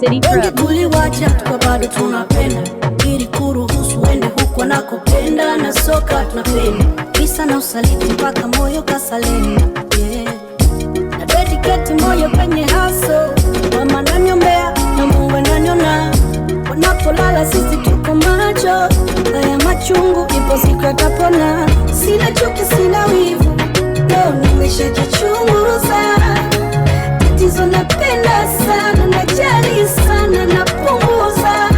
City Pro. Wengi tuliwacha kwa bado tunapenda, ili kuruhusu wende huko nakopenda, na soka tunapenda kisa na usaliti mpaka moyo kasalenda, yeah. Na dedicate moyo kwenye haso, mama naniombea na Mungu ananiona, wanapolala sisi tuko macho, haya machungu ipo siku yatapona. Sina chuki sina wivu, leo nimeshajichunguza, tatizo napenda sana, najali sana, napunguza.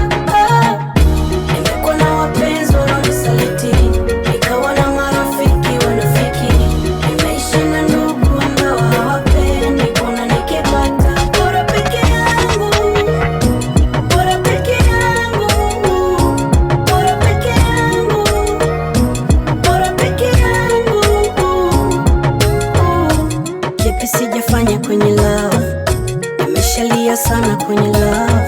Nimekuwa na wapenzi wanaonisaliti, nikawa na marafiki wanafiki, nimeishi na ndugu ambao hawapendi kuna nikipata. Bora peke yangu, bora peke yangu, bora peke yangu, bora peke yangu. Kipi sijafanya kwenye love, nimeshalia sana kwenye love.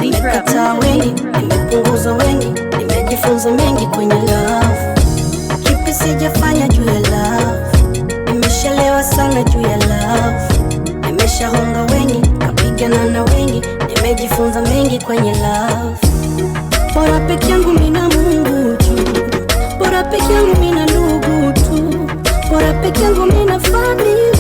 Nimekataa wengi, nimepunguza wengi, nimejifunza mengi kwenye love. Kipi sijafanya juu ya love, nimeshalewa sana juu ya love. Nimeshahonga wengi, kapigana na wengi, nimejifunza mengi kwenye love. Bora peke yangu mina Mungu tu, bora peke yangu mina ndugu tu, bora peke yangu mina family.